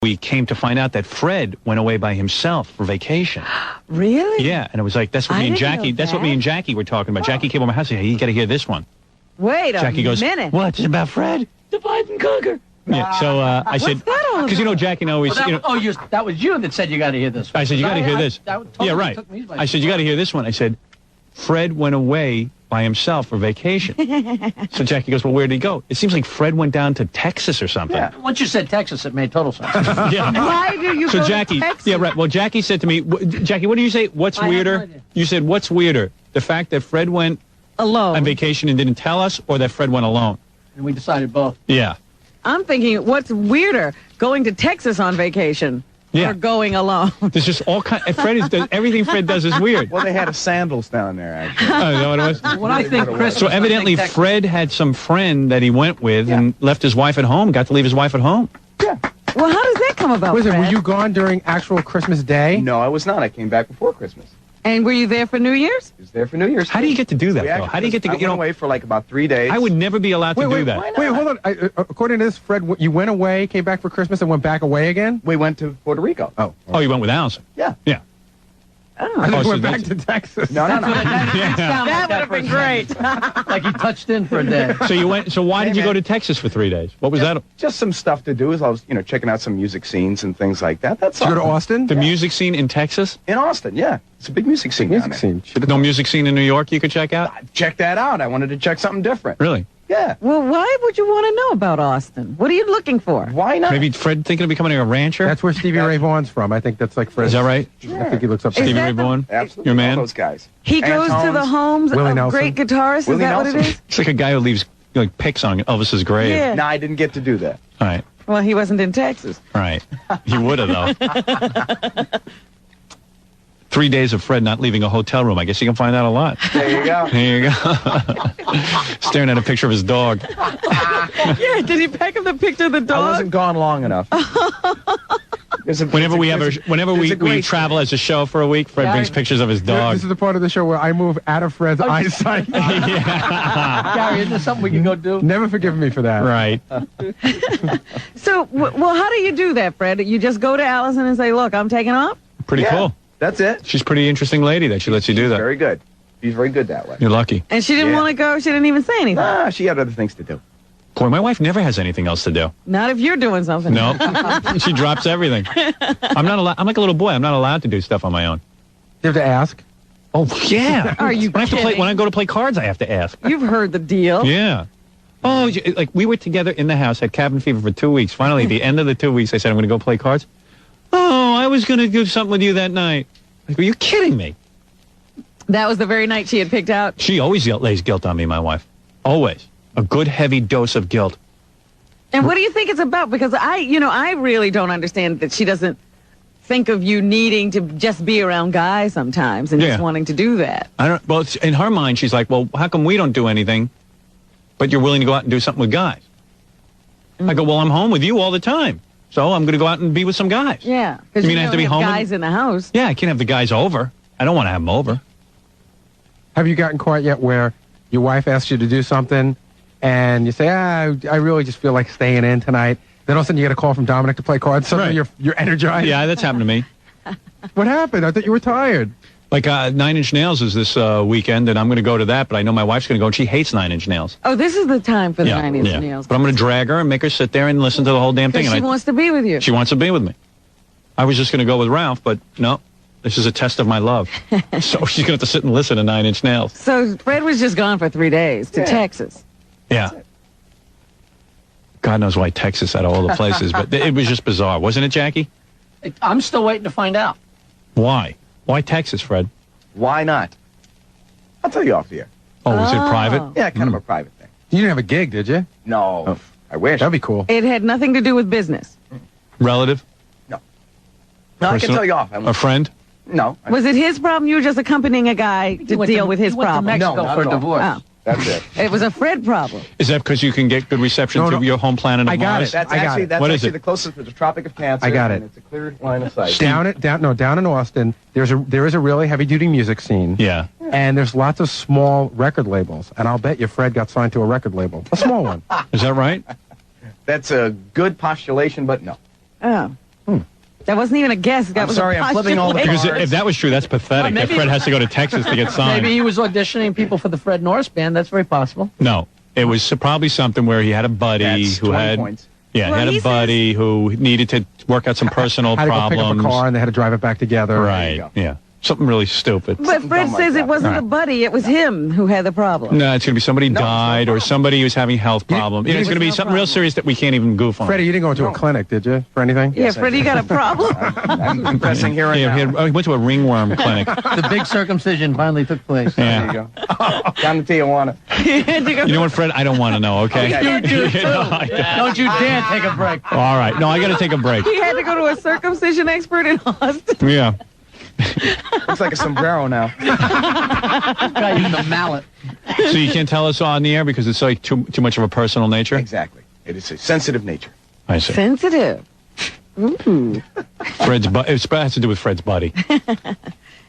We came to find out that Fred went away by himself for vacation. Really? Yeah, and it was like, that's what me and Jackie, that's what me and Jackie were talking about. Jackie came over my house and said, hey, you got to hear this one. Wait a Jackie goes, minute. what? It's about Fred? Divide and conquer. Yeah, so I said, because you know Jackie always, that was you that said you got to hear this one. I said, you got to hear this. Totally yeah, right. I said, you got to hear this one. I said, Fred went away by himself for vacation. So Jackie goes, well, where did he go? It seems like Fred went down to Texas or something. Yeah. Once you said Texas, it made total sense. Yeah. Why do you go Jackie, to Texas? yeah, right. Well, Jackie said to me, Jackie, what do you say? What's weirder? No, you said, what's weirder? The fact that Fred went alone on vacation and didn't tell us, or that Fred went alone? And we decided both. Yeah. I'm thinking, what's weirder, going to Texas on vacation or going alone? There's just all kind. Everything Fred does is weird. Well, they had sandals down there, actually. Oh, is that what it was? When I think Christmas, so evidently Fred had some friend that he went with and left his wife at home, got to leave his wife at home. Yeah. Well, how does that come about, Were Fred? you gone during actual Christmas Day? No, I was not. I came back before Christmas. And were you there for New Year's? I was there for New Year's. How do you get to do that, though? How do you get to I went away for like about 3 days. I would never be allowed to do that. Wait, hold on. According to this, Fred, you went away, came back for Christmas, and went back away again? We went to Puerto Rico. Oh, you went with Allison? Yeah. Yeah. I just went back to Texas. No. That would have been great. Like he touched in for a day. So you went. So why did you go to Texas for 3 days? What was that? Just some stuff to do. I was, checking out some music scenes and things like that. That's all. Did you go to Austin? The music scene in Texas? In Austin, yeah. It's a big music scene. No music scene in New York you could check out? Check that out. I wanted to check something different. Really? Yeah. Well, why would you want to know about Austin? What are you looking for? Why not? Maybe Fred thinking of becoming a rancher? That's where Stevie Ray Vaughan's from. I think that's like Fred. Is that right? I think he looks up. Stevie Ray Vaughan? Absolutely. Your man? All those guys. He goes to Antones, the homes Willie of Nelson. great guitarists? Willie Is that what it Nelson. is? It's like a guy who leaves like pics on Elvis's grave. Yeah. No, I didn't get to do that. All right. Well, he wasn't in Texas. All right. He would have, though. 3 days of Fred not leaving a hotel room. I guess you can find out a lot. There you go. There you go. Staring at a picture of his dog. Yeah, did he pack up the picture of the I dog? wasn't gone long enough. Whenever we travel as a show for a week, Fred brings pictures of his dog. This is the part of the show where I move out of Fred's eyesight. Gary, is this something we can go do? Never forgive me for that. Right. So, well, how do you do that, Fred? You just go to Allison and say, look, I'm taking off? Pretty cool. That's it. She's a pretty interesting lady that she lets you do that. Very good. She's very good that way. You're lucky. And she didn't want to go? She didn't even say anything? Nah, she had other things to do. Boy, my wife never has anything else to do. Not if you're doing something. No. She drops everything. I'm not allowed. I'm like a little boy. I'm not allowed to do stuff on my own. You have to ask? Oh, yeah. Are you kidding? When I go to play cards, I have to ask. You've heard the deal. Yeah. Oh, like we were together in the house, had cabin fever for 2 weeks. Finally, at the end of the 2 weeks, I said, I'm going to go play cards. Oh, I was going to do something with you that night. Like, are you kidding me? That was the very night she had picked out? She always lays guilt on me, my wife. Always. A good heavy dose of guilt. And what do you think it's about? Because I really don't understand that she doesn't think of you needing to just be around guys sometimes and just wanting to do that. Well, in her mind, she's like, well, how come we don't do anything, but you're willing to go out and do something with guys? I go, well, I'm home with you all the time. So I'm going to go out and be with some guys. Yeah. Because you mean I have to be home? Guys in the house. Yeah, I can't have the guys over. I don't want to have them over. Have you gotten caught yet where your wife asks you to do something and you say, I really just feel like staying in tonight. Then all of a sudden you get a call from Dominic to play cards. Suddenly you're energized. Yeah, that's happened to me. What happened? I thought you were tired. Like 9 Inch Nails is this weekend, and I'm going to go to that, but I know my wife's going to go, and she hates 9 Inch Nails. Oh, this is the time for the 9 Inch Nails. But I'm going to drag her and make her sit there and listen to the whole damn thing. She wants to be with you. She wants to be with me. I was just going to go with Ralph, but no. This is a test of my love. So she's going to have to sit and listen to 9 Inch Nails. So Fred was just gone for 3 days to Texas. Yeah. God knows why Texas out of all the places, but it was just bizarre. Wasn't it, Jackie? I'm still waiting to find out. Why? Why Texas, Fred? Why not? I'll tell you off the air. Oh, was it private? Yeah, kind of a private thing. You didn't have a gig, did you? No. Oh. I wish. That'd be cool. It had nothing to do with business. Relative? No, I can tell you off. A friend? No. Was it his problem? You were just accompanying a guy to deal with his problem? Went to Mexico not for at a all. divorce. Oh. That's it. It was a Fred problem. Is that because you can get good reception through your home planet of I got Mars? it. That's I got actually it. that's What is actually it? the closest to the Tropic of Cancer. I got and it. It's a clear line of sight. Down in Austin, there is a really heavy-duty music scene. Yeah. And there's lots of small record labels. And I'll bet you Fred got signed to a record label. A small one. Is that right? That's a good postulation, but no. Oh. That wasn't even a guess. That I'm was sorry, a I'm flipping all the postulate. Because if that was true, that's pathetic. That maybe- Fred has to go to Texas to get signed. Maybe he was auditioning people for the Fred Norris band. That's very possible. No, it was probably something where he had a buddy That's who 20 had. points. Yeah, Well, he he had a buddy who needed to work out some personal Had to go pick problems. up a car and they had to drive it back together. Right. go. Yeah. Something really stupid. But Fred dumb like says that. it wasn't Right. a buddy. It was him who had the problem. No, it's going to be somebody No, it's no died or problem. somebody who's having health problems. you It's going to be no something real problem. serious that we can't even goof on. Freddie, you didn't go into a clinic, did you, for anything? Yeah, Yes, I Freddie, you did. got a problem? I'm confessing here and Yeah, now. he went to a ringworm clinic. The big circumcision finally took place. There Yeah. you go. Down to Tijuana. He had to go- You know what, Fred? I don't want to know, okay? Okay. You do too. No, I don't. Don't you dare take a break. All right. No, I got to take a break. He had to go to a circumcision expert in Austin. Yeah. Looks like a sombrero now. Guy using the mallet. So you can't tell us on the air because it's like too much of a personal nature? Exactly. It is a sensitive nature. I see. Sensitive. Ooh. Fred's it has to do with Fred's buddy.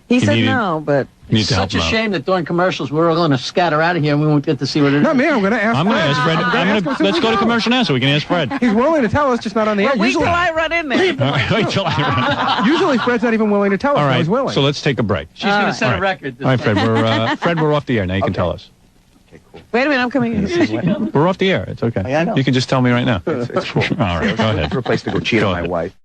He said needed- no, but Need to help Such a him out. shame that during commercials we're all going to scatter out of here and we won't get to see what it is. Not me. I'm going to ask. I'm going to ask Fred. Let's go to commercial now so we can ask Fred. He's willing to tell us, just not on the air. wait till Usually, I run in there. All right, wait till I- usually Fred's not even willing to tell us. All but right, he's willing. so let's take a break. She's going to set All a right. record. This All right, time. Fred, we're off the air. Now you can Okay. tell us. Okay, cool. Wait a minute, I'm coming in. We're off the air. It's okay. Yeah, I know. You can just tell me right now. It's cool. All right, go ahead. For a place to go cheat Go on my ahead. wife.